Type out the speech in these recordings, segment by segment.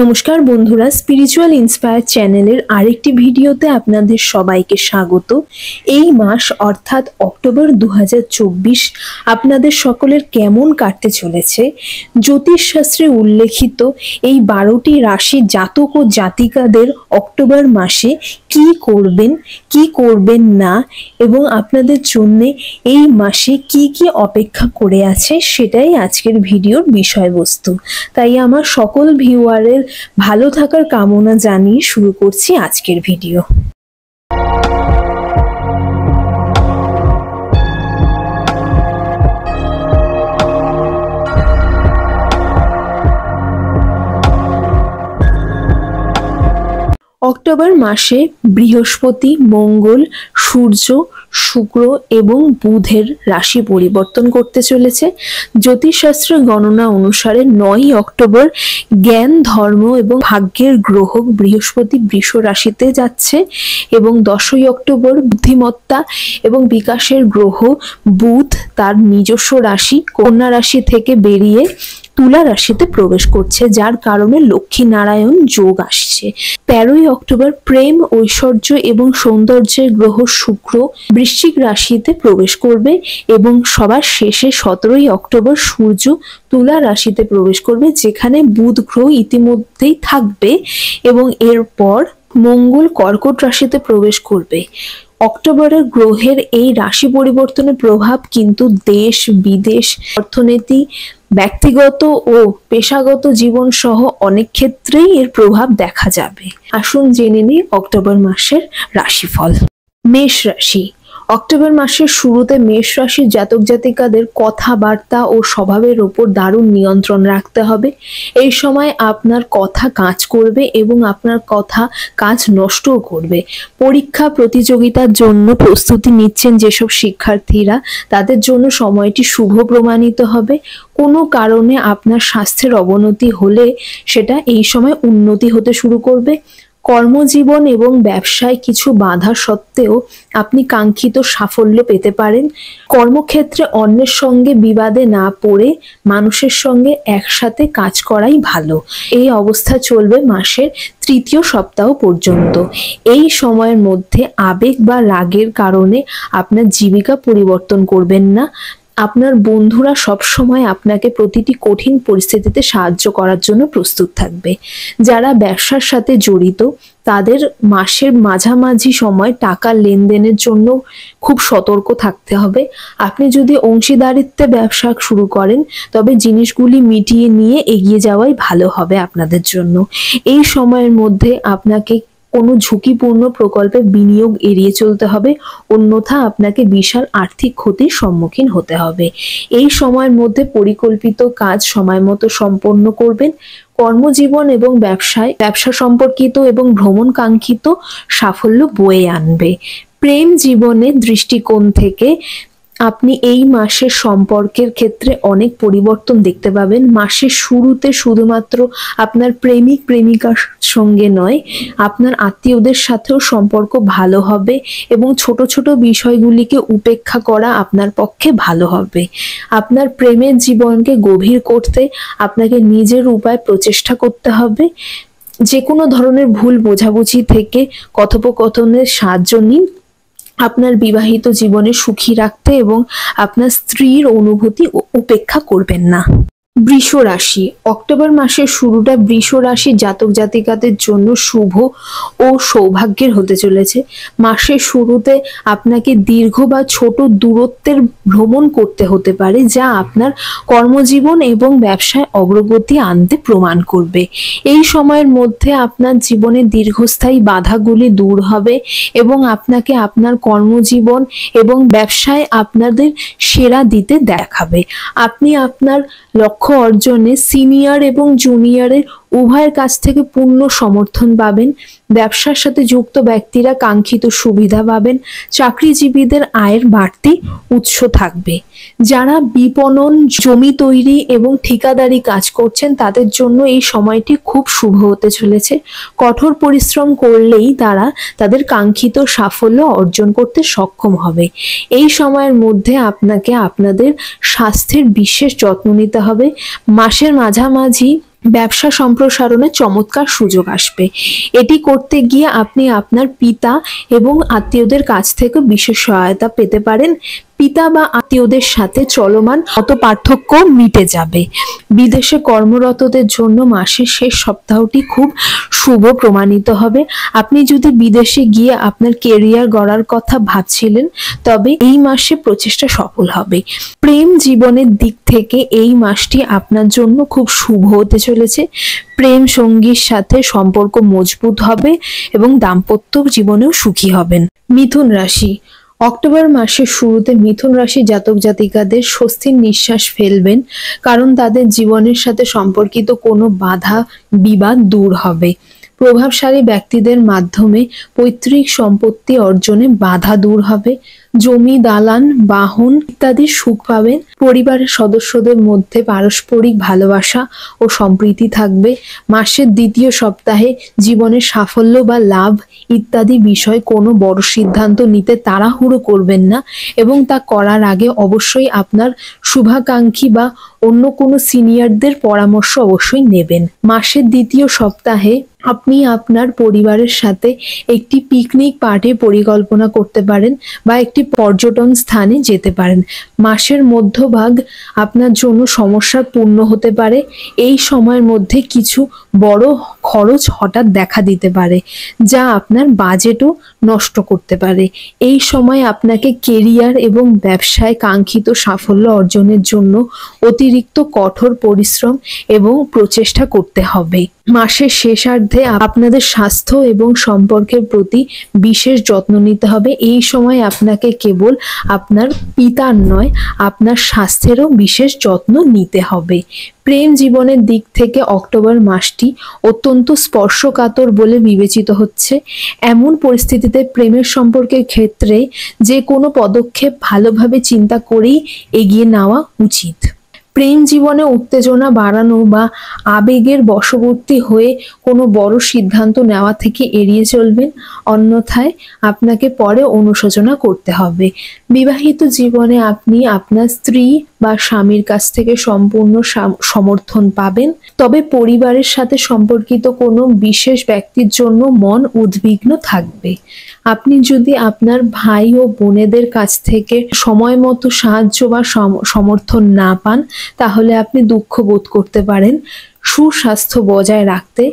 নমস্কার বন্ধুরা, spiritual inspire চ্যানেলের আরেকটি ভিডিওতে আপনাদের সবাইকে স্বাগত। এই মাস অর্থাৎ অক্টোবর 2024 আপনাদের সকলের কেমন কাটতে চলেছে? জ্যোতিষশাস্ত্রে উল্লেখিত এই 12টি রাশি জাতক ও জাতিকাদের অক্টোবর মাসে কি করবেন কি করবেন না এবং আপনাদের জন্য এই মাসে কি কি অপেক্ষা করে আছে সেটাই আজকের ভিডিওর বিষয়বস্তু। তাই আমার সকল ভিউয়ারের ভালো থাকার কামনা জানিয়ে শুরু করছি আজকের ভিডিও। অক্টোবর মাসে বৃহস্পতি, মঙ্গল, সূর্য, শুক্র এবং বুধের রাশি পরিবর্তন করতে চলেছে। জ্যোতিষশাস্ত্র গণনা অনুসারে 9 অক্টোবর জ্ঞান, ধর্ম এবং ভাগ্যের গ্রহ বৃহস্পতি বৃষ রাশিতে যাচ্ছে এবং 10 অক্টোবর বুদ্ধিমত্তা এবং বিকাশের গ্রহ বুধ তার নিজস্ব রাশি কন্যা রাশি থেকে বেরিয়ে তুলা রাশিতে প্রবেশ করছে, যার কারণে লক্ষ্মী নারায়ণ যোগ আসছে। 13 অক্টোবর প্রেম, ঐশ্বর্য এবং সৌন্দর্যের গ্রহ শুক্র বৃশ্চিক রাশিতে প্রবেশ করবে এবং সবার শেষে 17 অক্টোবর সূর্য তুলা রাশিতে প্রবেশ করবে, যেখানে বুধ গ্রহ ইতিমধ্যেই থাকবে এবং এরপর মঙ্গল কর্কট রাশিতে প্রবেশ করবে। অক্টোবরের গ্রহের এই রাশি পরিবর্তনের প্রভাব কিন্তু দেশ বিদেশ, অর্থনীতি, ব্যক্তিগত ও পেশাগত জীবন সহ অনেক ক্ষেত্রেই এর প্রভাব দেখা যাবে। আসুন জেনে নিই অক্টোবর মাসের রাশিফল। মেষ রাশি। অক্টোবর মাসের শুরুতে মেষ রাশির জাতক জাতিকাদের কথাবার্তা ও স্বভাবের উপর দারুণ নিয়ন্ত্রণ রাখতে হবে। এই সময় আপনার কথা কাজ করবে এবং আপনার কথা কাজ নষ্টও করবে। পরীক্ষা প্রতিযোগিতার জন্য প্রস্তুতি নিচ্ছেন যেসব শিক্ষার্থীরা, তাদের জন্য সময়টি শুভ প্রমাণিত হবে। কোনো কারণে আপনার স্বাস্থ্যের অবনতি হলে সেটা এই সময় উন্নতি হতে শুরু করবে। কর্মজীবন এবং ব্যবসায় কিছু বাধা সত্ত্বেও আপনি কাঙ্ক্ষিত সাফল্য পেতে পারেন। কর্মক্ষেত্রে অন্যের সঙ্গে বিবাদে না পড়ে মানুষের সঙ্গে একসাথে কাজ করাই ভালো। এই অবস্থা চলবে মাসের 3য় সপ্তাহ পর্যন্ত। এই সময়ের মধ্যে আবেগ বা রাগের কারণে আপনার জীবিকা পরিবর্তন করবেন না। আপনার বন্ধুরা সবসময় আপনাকে প্রতিটি কঠিন পরিস্থিতিতে সাহায্য করার জন্য প্রস্তুত থাকবে। যারা ব্যবসার সাথে জড়িত তাদের মাসের মাঝামাঝি সময় টাকা লেনদেনের জন্য খুব সতর্ক থাকতে হবে। আপনি যদি অংশীদারিত্বে ব্যবসা শুরু করেন তবে জিনিসগুলি মিটিয়ে নিয়ে এগিয়ে যাওয়াই ভালো হবে আপনাদের জন্য। এই সময়ের মধ্যে আপনাকে কোনো ঝুঁকিপূর্ণ প্রকল্পে বিনিয়োগ এড়িয়ে চলতে হবে, অন্যথা আপনাকে বিশাল আর্থিক ক্ষতির সম্মুখীন হতে হবে। এই সময়ের মধ্যে পরিকল্পিত কাজ সময়মতো সম্পন্ন করবেন। কর্মজীবন এবং ব্যবসা সম্পর্কিত এবং ভ্রমণ কাঙ্ক্ষিত সাফল্য বয়ে আনবে। প্রেম জীবনের দৃষ্টিকোণ থেকে আপনি এই মাসের সম্পর্কের ক্ষেত্রে অনেক পরিবর্তন দেখতে পাবেন। মাসের শুরুতে শুধুমাত্র আপনার প্রেমিক প্রেমিকার সঙ্গে নয়, আপনার আত্মীয়দের সাথেও সম্পর্ক ভালো হবে এবং ছোট ছোট বিষয়গুলিকে উপেক্ষা করা আপনার পক্ষে ভালো হবে। আপনার প্রেমের জীবনকে গভীর করতে আপনাকে নিজের উপায় প্রচেষ্টা করতে হবে। যে কোনো ধরনের ভুল বোঝাবুঝি থেকে কথোপকথনের সাহায্য নিন আপনার বিবাহিত জীবনে সুখী রাখতে এবং আপনার স্ত্রীর অনুভূতি উপেক্ষা করবেন না। বৃষ রাশি। অক্টোবর মাসের শুরুটা বৃষ রাশির জাতক জাতিকাদের জন্য শুভ ও সৌভাগ্যের হতে চলেছে। মাসের শুরুতে আপনাকে দীর্ঘ বা ছোট দূরত্বের ভ্রমণ করতে হতে পারে, যা আপনার কর্মজীবন এবং ব্যবসায় অগ্রগতি আনতে প্রমাণ করবে। এই সময়ের মধ্যে আপনার জীবনে দীর্ঘস্থায়ী বাধাগুলি দূর হবে এবং আপনাকে আপনার কর্মজীবন এবং ব্যবসায় আপনাদের সেরা দিতে দেখাবে। আপনি আপনার লক্ষ্য অর্জনে সিনিয়র এবং জুনিয়রের উভয়ের কাছ থেকে পূর্ণ সমর্থন পাবেন। ব্যবসার সাথে যুক্ত ব্যক্তিরা কাঙ্ক্ষিত সুবিধা পাবেন। চাকরিজীবীদের আয়ের বাড়তি উৎস থাকবে। যারা বিপণন, জমি তৈরি এবং ঠিকাদারি কাজ করছেন তাদের জন্য এই সময়টি খুব শুভ হতে চলেছে। কঠোর পরিশ্রম করলেই তারা তাদের কাঙ্ক্ষিত সাফল্য অর্জন করতে সক্ষম হবে। এই সময়ের মধ্যে আপনাকে আপনাদের স্বাস্থ্যের বিশেষ যত্ন নিতে হবে। মাসের মাঝামাঝি ব্যবসা সম্প্রসারণে চমৎকার সুযোগ আসবে। এটি করতে গিয়ে আপনি আপনার পিতা এবং আত্মীয়দের কাছ থেকে বিশেষ সহায়তা পেতে পারেন। পিতা বা আত্মীয়দের সাথে চলমান মতপার্থক্য মিটে যাবে। বিদেশে কর্মরতদের জন্য মাসের শেষ সপ্তাহটি খুব শুভ প্রমাণিত হবে। আপনি যদি বিদেশে গিয়ে আপনার কেরিয়ার গড়ার কথা ভাবছিলেন, তবে এই মাসে প্রচেষ্টা সফল হবে। প্রেম জীবনের দিক থেকে এই মাসটি আপনার জন্য খুব শুভ হতে চলেছে। প্রেম সঙ্গীর সাথে সম্পর্ক মজবুত হবে এবং দাম্পত্য জীবনেও সুখী হবেন। মিথুন রাশি, অক্টোবর মাসের শুরুতে মিথুন রাশি জাতক জাতিকাদের স্বস্তির নিঃশ্বাস ফেলবেন, কারণ তাদের জীবনের সাথে সম্পর্কিত কোনো বাধা বিবাদ দূর হবে। প্রভাবশালী ব্যক্তিদের মাধ্যমে পৈতৃক সম্পত্তি অর্জনে বাধা দূর হবে। জমি, দালান, বাহন ইত্যাদির সুখ পাবেন। পরিবারের সদস্যদের মধ্যে পারস্পরিক ভালোবাসা ও সম্প্রীতি থাকবে। মাসের দ্বিতীয় সপ্তাহে জীবনের সাফল্য বা লাভ ইত্যাদি বিষয়ে কোনো বড় সিদ্ধান্ত নিতে তাড়াহুড়ো করবেন না এবং তা করার আগে অবশ্যই আপনার শুভাকাঙ্ক্ষী বা অন্য কোনো সিনিয়রদের পরামর্শ অবশ্যই নেবেন। মাসের দ্বিতীয় সপ্তাহে আপনি আপনার পরিবারের সাথে একটি পিকনিক পার্টির পরিকল্পনা করতে পারেন বা একটি পর্যটন স্থানে যেতে পারেন। মাসের মধ্যভাগ আপনার জন্য সমস্যাপূর্ণ হতে পারে। এই সময়ের মধ্যে কিছু বড় খরচ হঠাৎ দেখা দিতে পারে, যা আপনার বাজেটও নষ্ট করতে পারে। এই সময় আপনাকে কেরিয়ার এবং ব্যবসায় কাঙ্ক্ষিত সাফল্য অর্জনের জন্য অতিরিক্ত কঠোর পরিশ্রম এবং প্রচেষ্টা করতে হবে। মাসের শেষার্ধে আপনাদের স্বাস্থ্য এবং সম্পর্কের প্রতি বিশেষ যত্ন নিতে হবে। এই সময় আপনাকে কেবল আপনার পিতার নয়, আপনার স্বাস্থ্যেরও বিশেষ যত্ন নিতে হবে। প্রেম জীবনের দিক থেকে অক্টোবর মাসটি অত্যন্ত স্পর্শকাতর বলে বিবেচিত হচ্ছে। এমন পরিস্থিতিতে প্রেমের সম্পর্কের ক্ষেত্রে যে কোনো পদক্ষেপ ভালোভাবে চিন্তা করেই এগিয়ে নেওয়া উচিত। প্রেম জীবনে উত্তেজনা বাড়ানো বা আবেগের বশবর্তী হয়ে কোনো বড় সিদ্ধান্ত নেওয়া থেকে এড়িয়ে চলবেন, অন্যথায় আপনাকে পরে অনুশোচনা করতে হবে। বিবাহিত জীবনে আপনি আপনার স্ত্রী বা স্বামীর কাছ থেকে সম্পূর্ণ সমর্থন পাবেন, তবে পরিবারের সাথে সম্পর্কিত কোনো বিশেষ ব্যক্তির জন্য মন উদ্বিগ্ন থাকবে। আপনি যদি আপনার ভাই ও বোনেদের কাছ থেকে সময় মতো সাহায্য বা সমর্থন না পান, তাহলে আপনি দুঃখ বোধ করতে পারেন। সুস্বাস্থ্য বজায় রাখতে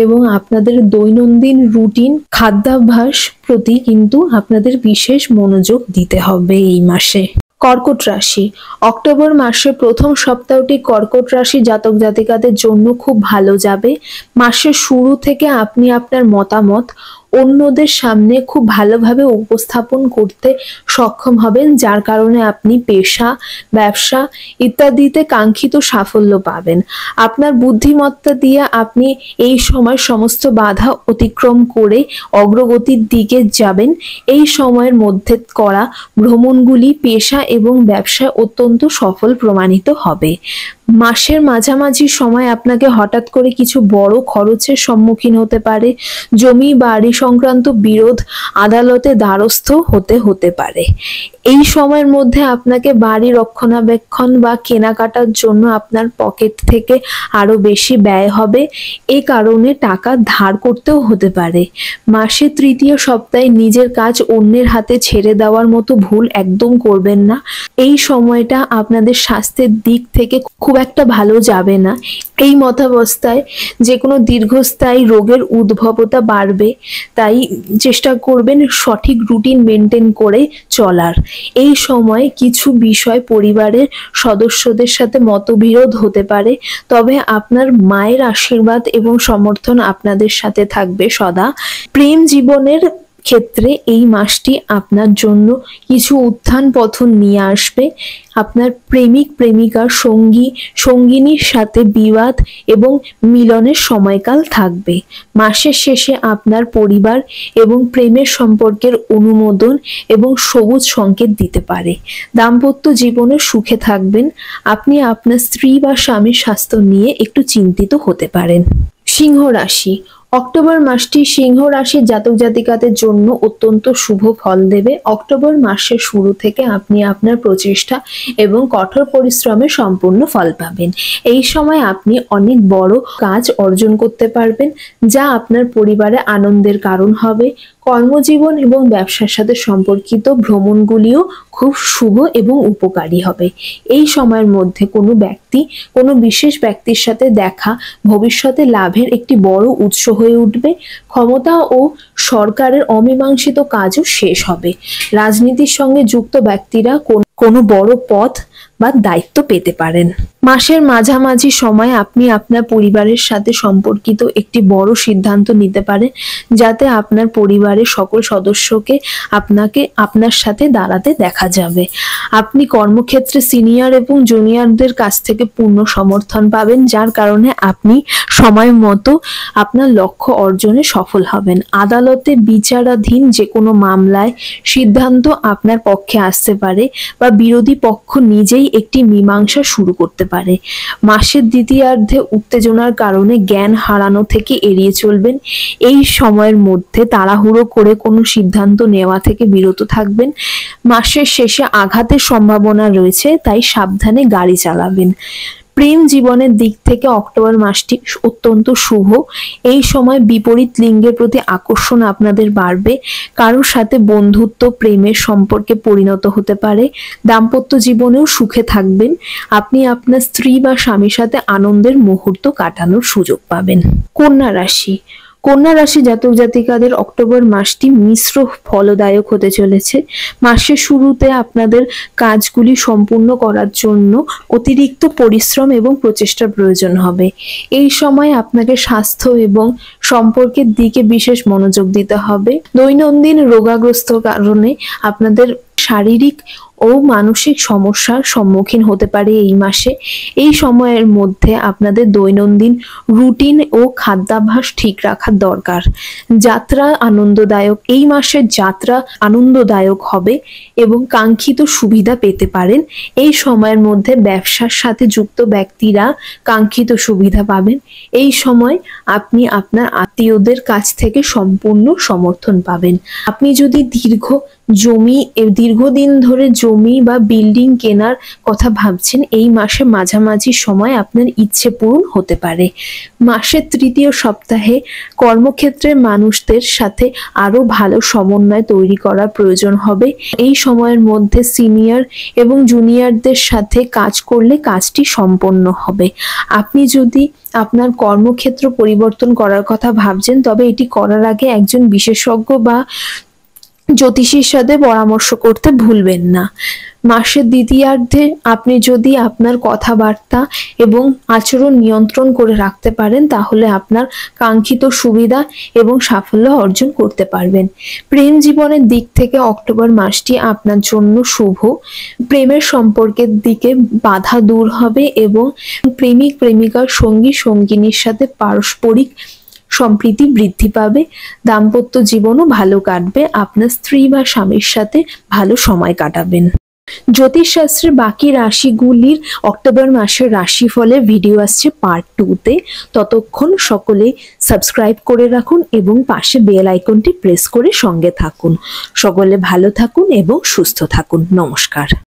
এবং আপনাদের দৈনন্দিন রুটিন খাদ্যাভ্যাস প্রতি কিন্তু আপনাদের বিশেষ মনোযোগ দিতে হবে এই মাসে। কর্কট রাশি, অক্টোবর মাসের প্রথম সপ্তাহটি কর্কট রাশি জাতক জাতিকাদের জন্য খুব ভালো যাবে। মাসের শুরু থেকে আপনি আপনার মতামত অন্যদের সামনে খুব ভালোভাবে উপস্থাপন করতে সক্ষম হবেন, যার কারণে আপনি পেশা, ব্যবসা ইত্যাদিতে কাঙ্ক্ষিত সাফল্য পাবেন। আপনার বুদ্ধিমত্তা দিয়ে আপনি এই সময় সমস্ত বাধা অতিক্রম করে অগ্রগতির দিকে যাবেন। এই সময়ের মধ্যে করা ভ্রমণগুলি পেশা এবং ব্যবসায় অত্যন্ত সফল প্রমাণিত হবে। মাসের মাঝামাঝি সময় আপনাকে হঠাৎ করে কিছু বড় খরচের সম্মুখীন হতে পারে। জমি বাড়ি সংক্রান্ত বিরোধ আদালতে দ্বারস্থ হতে পারে। এই সময়ের মধ্যে আপনাকে বাড়ি রক্ষণাবেক্ষণ বা কেনাকাটার জন্য আপনার পকেট থেকে আরো বেশি ব্যয় হবে। এ কারণে টাকা ধার করতেও হতে পারে। মাসের তৃতীয় সপ্তাহে নিজের কাজ অন্যের হাতে ছেড়ে দেওয়ার মতো ভুল একদম করবেন না। এই সময়টা আপনাদের স্বাস্থ্যের দিক থেকে খুব একটা ভালো যাবে না। এই মতাবস্থায় যে কোনো দীর্ঘস্থায়ী রোগের উদ্ভবতা বাড়বে, তাই চেষ্টা করবেন সঠিক রুটিন মেনটেন করে চলার। এই সময় কিছু বিষয় পরিবারের সদস্যদের সাথে মতবিরোধ হতে পারে, তবে আপনার মায়ের আশীর্বাদ এবং সমর্থন আপনাদের সাথে থাকবে সদা। প্রেম জীবনের ক্ষেত্রে এই মাসটি আপনার জন্য কিছু উত্থান পতন নিয়ে আসবে। আপনার প্রেমিক প্রেমিকার সঙ্গিনীর সাথে বিবাদ এবং মিলনের সময়কাল থাকবে। মাসের শেষে আপনার পরিবার এবং প্রেমের সম্পর্কের অনুমোদন এবং সবুজ সংকেত দিতে পারে। দাম্পত্য জীবনে সুখে থাকবেন। আপনি আপনার স্ত্রী বা স্বামীর স্বাস্থ্য নিয়ে একটু চিন্তিত হতে পারেন। সিংহ রাশি, অক্টোবর মাসটি সিংহ রাশির জাতক জাতিকাদের জন্য অত্যন্ত শুভ ফল দেবে। অক্টোবর মাসের শুরু থেকে আপনি আপনার প্রচেষ্টা এবং কঠোর পরিশ্রমে সম্পূর্ণ ফল পাবেন। এই সময় আপনি অনেক বড় কাজ অর্জন করতে পারবেন, যা আপনার পরিবারে আনন্দের কারণ হবে। কর্মজীবন এবং ব্যবসার সাথে সম্পর্কিত ভ্রমণগুলিও খুব শুভ এবং উপকারী হবে। এই সময়ের মধ্যে কোনো বিশেষ ব্যক্তির সাথে দেখা ভবিষ্যতে লাভের একটি বড় উৎস হয়ে উঠবে। ক্ষমতা ও সরকারের অমীমাংসিত কাজও শেষ হবে। রাজনীতির সঙ্গে যুক্ত ব্যক্তিরা কোনো বড় পদ বা দায়িত্ব পেতে পারেন। মাসের মাঝামাঝি সময় আপনি আপনার পরিবারের সাথে সম্পর্কিত একটি বড় সিদ্ধান্ত নিতে পারেন, যাতে আপনার পরিবারের সকল সদস্যকে আপনার সাথে দাঁড়াতে দেখা যাবে। আপনি কর্মক্ষেত্রে সিনিয়র এবং জুনিয়রদের কাছ থেকে পূর্ণ সমর্থন পাবেন, যার কারণে আপনি সময় মতো আপনার লক্ষ্য অর্জনে সফল হবেন। আদালতে বিচারাধীন যে কোনো মামলায় সিদ্ধান্ত আপনার পক্ষে আসতে পারে বা বিরোধী পক্ষ নিজেই একটি মীমাংসা শুরু করতে পারে। মাসের দ্বিতীয়ার্ধে উত্তেজনার কারণে জ্ঞান হারানো থেকে এড়িয়ে চলবেন। এই সময়ের মধ্যে তাড়াহুড়ো করে কোনো সিদ্ধান্ত নেওয়া থেকে বিরত থাকবেন। মাসের শেষে আঘাতের সম্ভাবনা রয়েছে, তাই সাবধানে গাড়ি চালাবেন। প্রেম জীবনের দিক থেকে অক্টোবর মাসটি অত্যন্ত শুভ। এই সময় বিপরীত লিঙ্গের প্রতি আকর্ষণ আপনাদের বাড়বে। কারোর সাথে বন্ধুত্ব প্রেমের সম্পর্কে পরিণত হতে পারে। দাম্পত্য জীবনেও সুখে থাকবেন। আপনি আপনার স্ত্রী বা স্বামীর সাথে আনন্দের মুহূর্ত কাটানোর সুযোগ পাবেন। কন্যা রাশি জাতক জাতিকাদের অক্টোবর মাসটি মিশ্র ফলদায়ক হতে চলেছে। মাসের শুরুতে আপনাদের কাজগুলি সম্পূর্ণ করার জন্য অতিরিক্ত পরিশ্রম এবং প্রচেষ্টার প্রয়োজন হবে। এই সময় আপনাকে স্বাস্থ্য এবং সম্পর্কের দিকে বিশেষ মনোযোগ দিতে হবে। দৈনন্দিন রোগাগ্রস্ত কারণে আপনাদের শারীরিক ও মানসিক সমস্যার সম্মুখীন হতে পারে এই মাসে। এই সময়ের মধ্যে আপনাদের দৈনন্দিন রুটিন ও খাদ্যাভ্যাস ঠিক রাখা দরকার। এই মাসের যাত্রা আনন্দদায়ক হবে এবং কাঙ্ক্ষিত সুবিধা পেতে পারেন। এই সময়ের মধ্যে ব্যবসার সাথে যুক্ত ব্যক্তিরা কাঙ্ক্ষিত সুবিধা পাবেন। এই সময় আপনি আপনার আত্মীয়দের কাছ থেকে সম্পূর্ণ সমর্থন পাবেন। আপনি যদি দীর্ঘদিন ধরে জমি বা বিল্ডিং কেনার কথা ভাবছেন, এই মাসে মাঝামাঝি সময় আপনার ইচ্ছে পূরণ হতে পারে। মাসের তৃতীয় সপ্তাহে কর্মক্ষেত্রের মানুষদের সাথে আরো ভালো সমন্বয় তৈরি করার প্রয়োজন হবে। এই সময়ের মধ্যে সিনিয়র এবং জুনিয়রদের সাথে কাজ করলে কাজটি সম্পন্ন হবে। আপনি যদি আপনার কর্মক্ষেত্র পরিবর্তন করার কথা ভাবছেন, তবে এটি করার আগে একজন বিশেষজ্ঞ বা জ্যোতিষীর সাথে পরামর্শ করতে ভুলবেন না। মাসের দ্বিতীয়ার্ধে আপনি যদি আপনার কথাবার্তা এবং আচরণ নিয়ন্ত্রণ করে রাখতে পারেন, তাহলে আপনার কাঙ্ক্ষিত সুবিধা এবং সাফল্য অর্জন করতে পারবেন। প্রেম জীবনের দিক থেকে অক্টোবর মাসটি আপনার জন্য শুভ। প্রেমের সম্পর্কের দিকে বাধা দূর হবে এবং প্রেমিক প্রেমিকার সঙ্গী সঙ্গিনীর সাথে পারস্পরিক সম্প্রীতি বৃদ্ধি পাবে। দাম্পত্য জীবনও ভালো কাটবে। আপনার স্ত্রী বা স্বামীর সাথে ভালো সময় কাটাবেন। জ্যোতিষশাস্ত্রের বাকি রাশিগুলির অক্টোবর মাসের রাশিফলের ভিডিও আসছে পার্ট 2-তে। ততক্ষণ সকলে সাবস্ক্রাইব করে রাখুন এবং পাশে বেল আইকনটি প্রেস করে সঙ্গে থাকুন। সকলে ভালো থাকুন এবং সুস্থ থাকুন। নমস্কার।